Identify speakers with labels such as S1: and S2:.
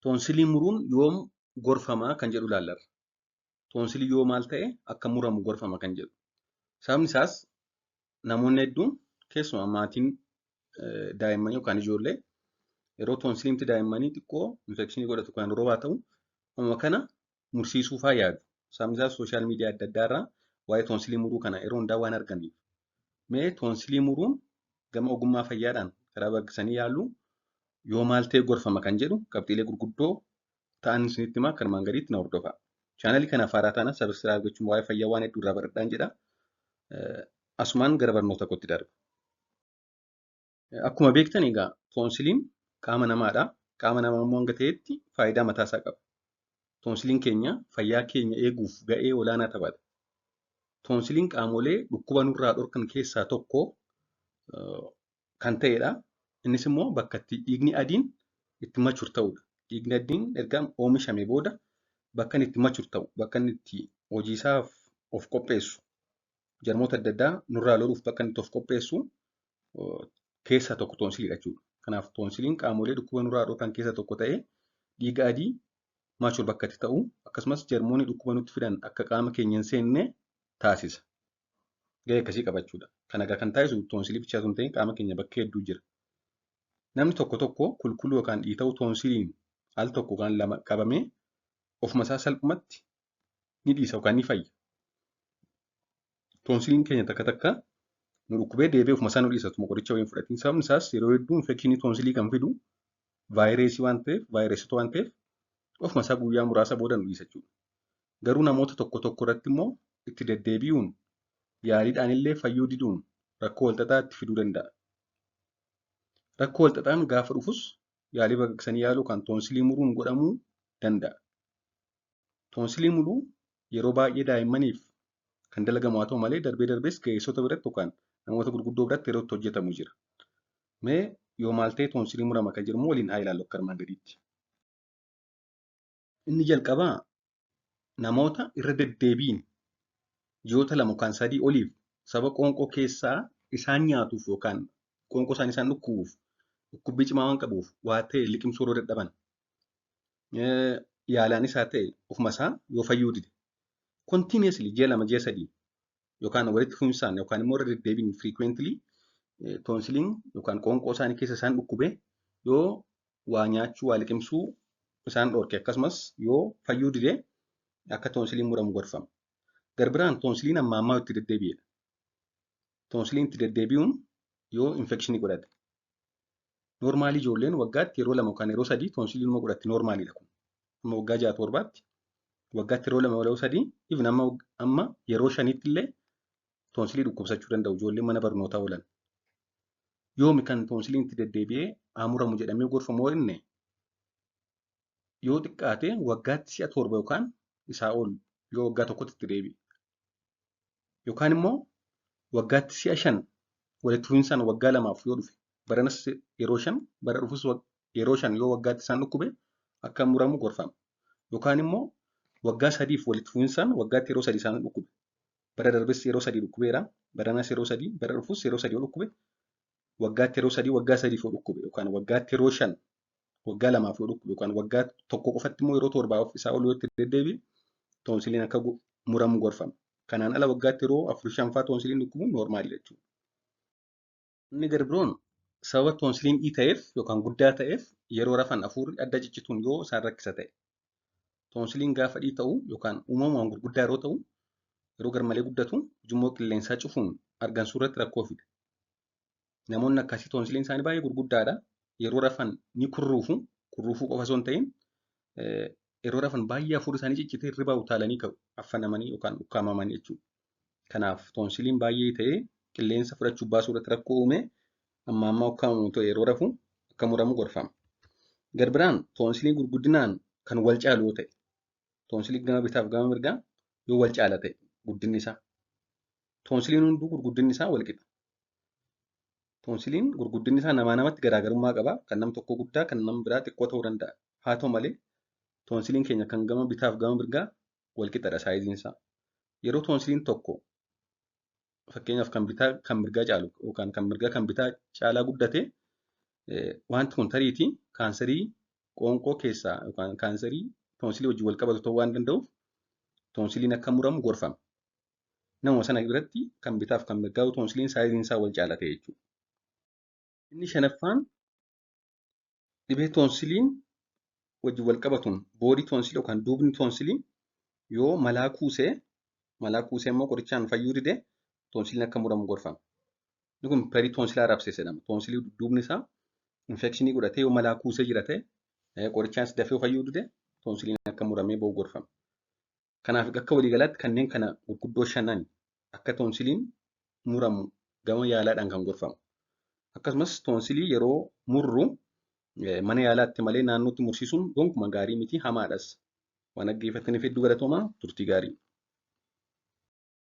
S1: Toonsilii muruun yoom gorfamaa kan jedhu ilaallarra. Toonsilii yoo maal ta'e akka muramu gorfama kan jedhu. Sababni isaas namoonni hedduun keessumaa maatiin daa'immanii yookaan ijoollee yeroo toonsiliin daa'immanii xiqqoo infekshinii godhatu kan yeroo haa ta'u, amma kana mursiisuufaa yaadu. Sababni isaas sooshaal miidiyaa adda addaa irraa waa'ee toonsilii muruu kana yeroo hundaa waan arganiif. Mee toonsilii muruun gama ogummaa fayyaadhaan karaa baqaqsanii yaaluu yoo maal ta'e gorfama kan jedhu qabxiilee gurguddoo ta'an isinitti himaa kan armaan gadiitti na hordofaa. Chaanalii kanaaf haaraa taanaan sabiskiraayib gochuun waa'ee fayyaa waan hedduu irraa baradhaan jedha. Asumaan gara barnoota kootti darba. Akkuma beektan egaa toonsiliin qaama namaadha. Qaama namaa immoo hanga ta'etti faayidaa mataasaa qaba. Toonsiliin keenya fayyaa keenya eeguuf ga'ee olaanaa taphata. Toonsiliin qaamolee dhukkuba nurraa dhorkan keessaa tokko kan ta'edha. Innis immoo bakka itti dhiigni adiin itti machur ta'udha. Dhiigni adiin erga oomishame booda bakka inni itti machur ta'u, bakka inni itti hojiisaaf of qopheessu, jarmoota adda addaa nurraa loluuf bakka inni itti of qopheessu keessaa tokko toonsiliidha jechuudha. Kanaaf toonsiliin qaamolee dhukkuba nurraa dhorkan keessaa tokko ta'ee dhiiga adii machur bakka itti ta'u akkasumas jarmoonni dhukkuba nutti fidan akka qaama keenya hin seenne taasisa. Gahee akkasii qabachuudha. Kana kan taasisu toonsilii bichaa osoo hin ta'in qaama keenya bakka hedduu jira. Namni tokko tokko kulkuluu yookaan dhiita'uu toonsiliin al tokko kan lama qabamee ofuma isaa salphumatti ni dhiisa yookaan ni fayya. Toonsiliin keenya takka takka nu dhukkubee deebi'ee ofuma isaa nu dhiisa tuma qoricha waliin fudhatiin. Sababni isaas yeroo hedduu infekshinii toonsilii kan fidu vaayirasii waan ta'eef, vaayirasota waan ta'eef ofuma isaa guyyaa muraasa booda nu dhiisa jechuudha. Garuu namoota tokko tokko irratti immoo itti deddeebi'uun yaaliidhaan illee fayyuu diduun rakkoo walxaxaa itti fiduu danda'a. Rakkoo walxaxaan gaafa dhufus yaalii baqaqsanii yaaluu kan toonsilii muruun godhamuu danda'a. Toonsilii muruu yeroo baay'ee daa'immaniif kan dalagamu haa ta'u malee darbee darbees ga'eessota biratti yookaan namoota gurguddoo biratti yeroo itti hojjetamu jira. Mee yoo maal ta'e toonsilii murama kan jedhamu waliin haa ilaallu akka armaan gadiitti. Inni jalqabaa namoota irra deddeebiin ji'oota lama yookaan sadii oliif sababa qoonqoo keessaa isaan nyaatuuf yookaan qoonqoo isaanii isaan dhukkubuuf dhukkubbii cimaa waan qabuuf waa ta'e liqimsuu yeroo dadhaban yaalaanis haa ta'e ofuma isaa yoo fayyuu dide continuously ji'a lama ji'a sadii yookaan walitti fufinsaan yookaan immoo irra deddeebiin frequently toonsiliin yookaan qoonqoo isaanii keessa isaan dhukkubee yoo waa nyaachuu waa liqimsuu isaan dhorke akkasumas yoo fayyuu dide akka toonsiliin muramu gorfama. Garbiraan toonsiliin amma ammaa itti deddeebi'edha. Toonsiliin itti deddeebi'uun yoo infekshinii godhate. Noormaalii ijoolleen waggaatti yeroo lama yookaan yeroo sadii toonsiliin nama godhatti noormaaliidha kun. Amma waggaa 6-7tti waggaatti yeroo lama yeroo sadii even amma yeroo 5tti illee toonsilii dhukkubsachuu danda'u ijoolleen mana barnootaa oolan. Yoomi kan toonsiliin itti deddeebi'ee haa muramu jedhamee gorfamu inni yoo xiqqaate waggaatti si'a 7 yookaan isaa ol yoo waggaa tokkotti itti deebi'e. Yookaan immoo waggaatti si'a 5 walitti fufinsaan waggaa 2 yoo dhufe baranas yeroo 5 bara dhufus yeroo 5 yoo waggaatti isaan dhukkube akka muramu gorfama. Yookaan immoo waggaa 3f walitti fufinsaan waggaatti yeroo 3 isaan dhukkube. Bara darbes yeroo 3 dhukkubeera, baranas yeroo 3, bara dhufus yeroo 3 yoo dhukkube, waggaatti yeroo 3 waggaa 3f yoo dhukkube yookaan waggaatti yeroo 5 waggaa 2f yoo dhukkube yookaan waggaa tokko qofatti immoo yeroo 7 isaa ol yoo itti deddeebi'e toonsiliin akka muramu gorfama. Kanaan ala waggaatti yeroo 4-5 toonsiliin dhukkubuun noormaalidha jechuudha. Inni garbiroon sababa toonsiliin ta'eef yookaan guddaa ta'eef yeroo rafan hafuurri adda ciccituun yoo isaan rakkisa ta'e. Toonsiliin gaafa ta'u yookaan uumamumaan gurguddaa yeroo ta'u yeroo garmalee guddatu ujummoo qilleensaa cufuun argansuu irratti rakkoo fida. Namoonni akkasii toonsiliin isaanii baay'ee gurguddaadha. Yeroo rafan ni kurruufuu qofa osoo hin ta'in yeroo rafan baay'ee hafuurri isaanii ciccitee hirribaa utaalanii ka'u affanamanii yookaan ukkaamamanii jechuudha. Kanaaf toonsiliin baay'ee ta'ee qilleensa fudhachuuf baasuu irratti rakkoo uume amma ukkaamamu ta'e yeroo rafu akka muramu gorfama. Garbiraan toonsiliin gurguddinaan kan wal caalu yoo ta'e toonsiliin gama bitaaf gama mirgaa yoo wal caala ta'e guddinni isaa. Toonsiliin hunduu gurguddinni isaa wal qixa. Toonsiliin gurguddinni isaa namaa namatti garaagarummaa qaba. Kan nam tokko guddaa kan nam biraa xiqqoo ta'uu danda'a. Haa ta'u malee toonsiliin keenya kan gama bitaaf gama mirgaa wal qixadha saayiziin isaa. Yeroo toonsiliin tokko fakkeenyaaf kan bitaa kan mirgaa caalu yookaan kan mirgaa kan bitaa caalaa guddate wanti kun tariitii kaanserii qoonqoo keessaa yookaan kaansarii toonsilii wajjin wal qabatu ta'uu waan danda'uuf toonsiliin akka muramu gorfama. Nama sana biratti kan bitaaf kan mirgaa toonsiliin saayiziin isaa wal caala ta'e jechuudha. Inni shanaffaan dhibee toonsiliin wajjin wal qabatuun boodii toonsilii yookaan duubni toonsilii yoo malaa kuusee immoo qorichaan fayyuu dide toonsiliin akka muramu gorfama. Inni kun peritonsillaa rabsees jedhama. Toonsilii duubni isaa infekshinii godhatee yoo malaa kuusee jira ta'e qorichaanis dafee fayyuu dide toonsiliin akka muramee ba'u gorfama. Kanaaf akka waliigalaatti kanneen kana gurguddoo shanan akka toonsiliin muramu gama yaalaadhaan kan gorfamu. Akkasumas toonsilii yeroo murru mana yaalaatti malee naannootti mursiisuun gonkumaa gaarii miti hamaadhas. Waan dhaggeeffataniif hedduu galatoomaa turtii gaarii.